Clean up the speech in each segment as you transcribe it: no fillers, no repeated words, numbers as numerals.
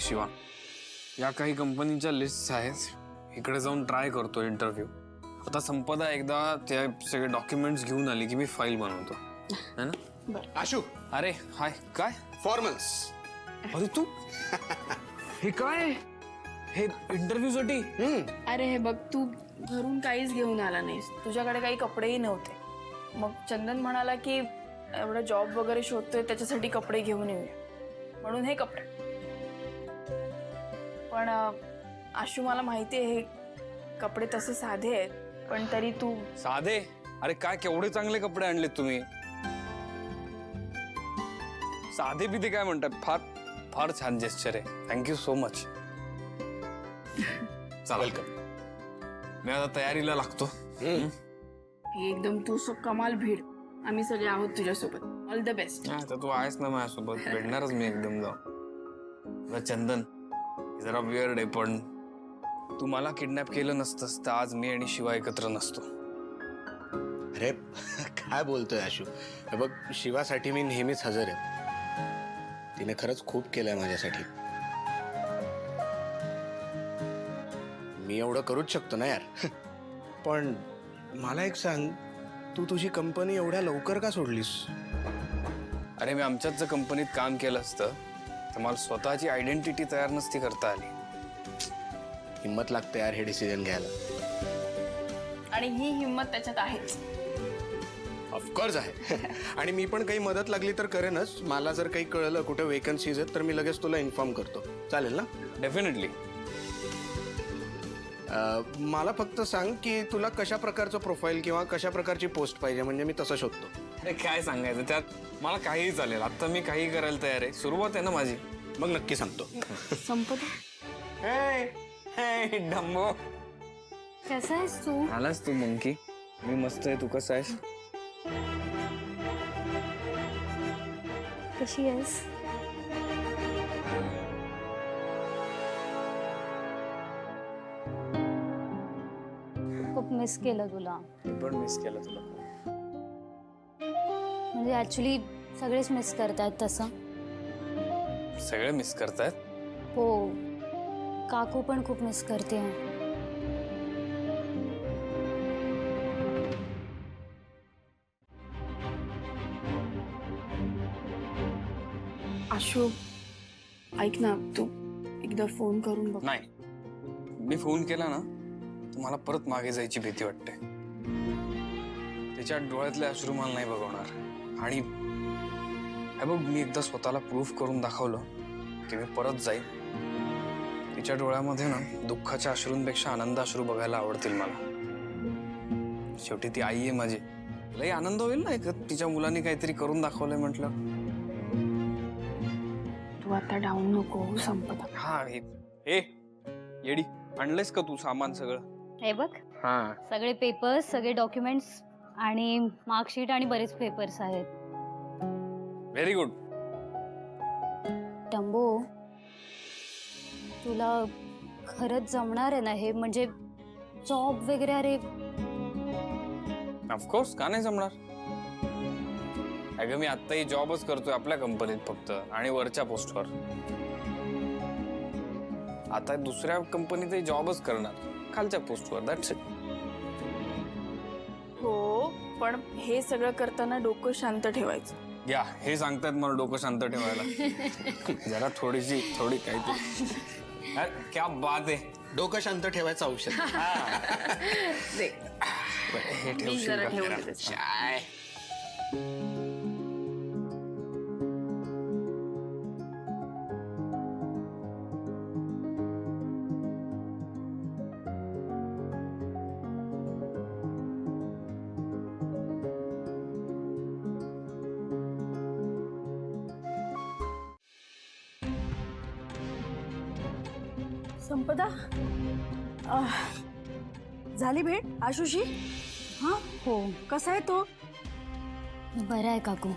शिवा, या काही कंपनीच्या लिस्ट आहेत, इकडे जाऊन ट्राय करतो इंटरव्ह्यू. आता संपदा एकदा ते सगळे डॉक्युमेंट्स घेऊन आली की मी फाईल बनवतो, है ना? आशू, अरे हाय, काय फॉर्मल्स. अरे तू हे काय, हे इंटरव्ह्यू साठी? अरे हे बघ, तू घरून काहीच घेऊन आला नाहीस, तुझ्याकडे काही कपडेही नव्हते. मग चंदन म्हणाला की एवढा जॉब वगैरे शोधतोय त्याच्यासाठी कपडे घेऊन येऊया, म्हणून हे कपडे. पण आशू, मला माहिती आहे हे कपडे तसे साधे आहेत, पण तरी तू. साधे? अरे काय केवढे चांगले कपडे आणलेत तुम्ही. साधे बिधे काय म्हणतात, फार फार छान जेस्चर आहे, थँक्यू सो मच. वेलकम. मी आता तयारीला लागतो. ही एकदम तू कमाल भीड, आम्ही सगळे आहोत तुझ्यासोबत. All the best. आता तू आहेस ना माझ्यासोबत, भेटणारच मी एकदम जाऊन. चंदन, जरा वियर्ड आहे, पण तू मला किडनॅप केलं नसतंस तर आज मी आणि शिवा एकत्र नसतो. अरे काय बोलतोय आशू, हे बघ, शिवासाठी मी नेहमीच हजर आहे. तिने खरंच खूप केलंय माझ्यासाठी. मी एवढं करूच शकतो ना यार. पण मला एक सांग, तू तुझी कंपनी एवढ्या लवकर का सोडलीस? अरे मी आमच्याच जर कंपनीत काम केलं असतं तर मला स्वतःची आयडेंटिटी तयार नसती करता आली. हिम्मत लागते यार हे डिसिजन घ्यायला. आणि ही हिंमत त्याच्यात आहेच. ऑफकोर्स आहे. आणि मी पण काही मदत लागली तर करेनच. मला जर काही कळलं कुठे वेकन्सीज आहेत तर मी लगेच तुला इन्फॉर्म करतो, चालेल ना? डेफिनेटली. मला फक्त सांग की तुला कशा प्रकारचं प्रोफाईल किंवा कशा प्रकारची पोस्ट पाहिजे, म्हणजे मी तसं शोधतो. अरे काय सांगायचं त्यात, मला काहीही चालेल. आता मी काही करायला तयार आहे, सुरुवात आहे ना माझी. मग नक्की सांगतो. संपदा, डंबो, कसा आहेस तू? आलास तू मंकी. मी मस्त आहे, तू कसा आहेस? कशी आहेस? खूप मिस केलं तुला. मी पण मिस केलं तुला. म्हणजे ऍक्च्युली सगळेच मिस करतायत तसं. सगळे मिस करतायत. हो, काकू पण खूप मिस करते. आशू ऐक ना, तू एकदा फोन करून बघ. नाही, मी फोन केला ना तर मला परत मागे जायची भीती वाटते. तिच्या डोळ्यातले अश्रू मला नाही बघवणार. आणि हे बघ, मी एकदा स्वतःला प्रूफ करून दाखवलं की मी परत जाईन. तिच्या डोळ्यामध्ये ना दुःखाच्या अश्रूंपेक्षा आनंद अश्रू बघायला आवडतील मला. शेवटी ती आई आहे माझी. लई आनंद होईल ना एक तिच्या मुलांनी काहीतरी करून दाखवलंय म्हटलं. तू आता डाऊन नको संपदा. हा, हे येडी, आणलेस का तू सामान सगळं? हे बघ, हा, सगळे पेपर्स, सगळे डॉक्युमेंट्स आणि मार्कशीट आणि बरेच पेपर्स आहेत. Very good. टंबो, तुला खरंच जमणार आहे ना हे? म्हणजे जॉब वगैरे? अरे ऑफकोर्स, का नाही जमणार? अगं मी आत्ताही जॉबच करतोय आपल्या कंपनीत फक्त, आणि वरच्या पोस्टवर. आता दुसऱ्या कंपनीतही जॉबच करणार, खालच्या पोस्टवर. That's it. हो, पण हे सगळं करताना डोकं शांत ठेवायचं. या, हे सांगतात मला डोकं शांत ठेवायला. जरा थोडी काहीतरी. अरे क्या बात आहे. डोकं शांत ठेवायचं औषध. दे, हे मी ठेवशील जरा का? ठेवून देते. चाय. संपदा, झाली भेट आशुशी? हां, हो. कसा आहे तो? बरं आहे काकू.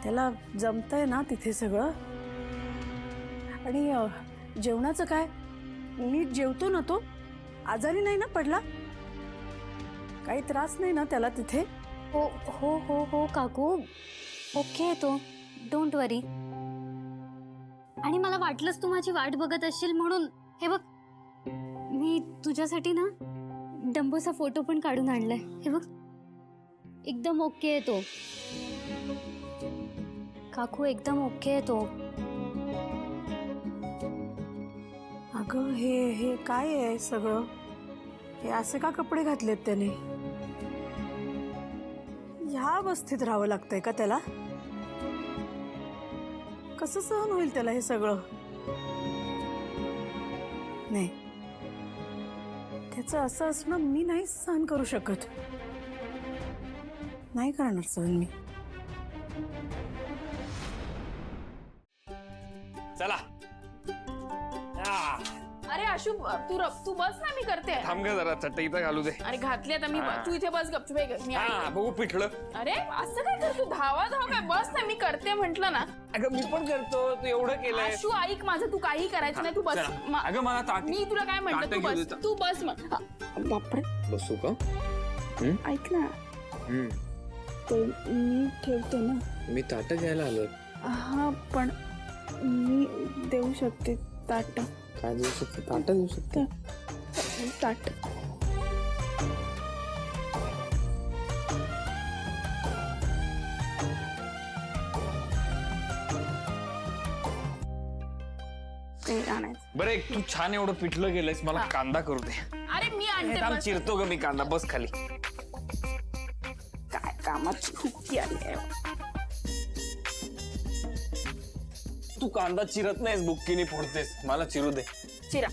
त्याला जमतंय ना तिथे सगळं? आणि जेवणाचं काय? नीट जेवतो ना तो? आजारी नाही ना पडला? काही त्रास नाही ना त्याला तिथे? हो हो हो हो काकू, ओके आहे तो, डोंट वरी. आणि मला वाटलंच तू माझी वाट बघत असशील म्हणून हे बघ, मी तुझ्यासाठी ना डंबोचा फोटो पण काढून आणलाय. हे बघ, एकदम ओके आहे तो. काकू एकदम ओके आहे तो. अगं हे काय आहे सगळं? हे असे का कपडे घातलेत त्याने? ह्या अवस्थेत राहावं लागतंय का त्याला? कसं सहन होईल त्याला हे सगळं? नाही, त्याचं असं असणं मी नाही सहन करू शकत. नाही करणार सहन मी. चला. अरे आशू, तू बस ना, मी करते. थांब ग जरा, चटई इथं घालू दे. अरे घातली आता मी. तू इथे बस गपचूप. मी हा बघू पिठलं. अरे असं काय करतो? धावा काय? बस ना, मी करते म्हंटल ना. अगं मी पण करतो, तू एवढं केलंय. आशू ऐक माझं, तू काही करायचं नाही. तू बस. अगं मला ताट. मी तुला काय म्हणतो, ताटं तू घेऊ बस. देता. तू बस मग. बापरे, बसू का? ऐक ना, ते मी ठेवते ना. मी ताट घ्यायला आलो. हा पण मी देऊ शकते ताट. काय देऊ शकतो? ताट देऊ शकतो. ताट. ते आणायचं. बरं, एक तू छान एवढं पिठलं गेलंयस, मला कांदा करू दे. अरे मी आणते. थांब, बस. चिरतो ग मी कांदा. बस खाली. काय कामाची हुक्की आली आहे. तू कांदा चिरत नाहीस, बुक्कीने फोडतेस. मला चिरू दे. चिरा.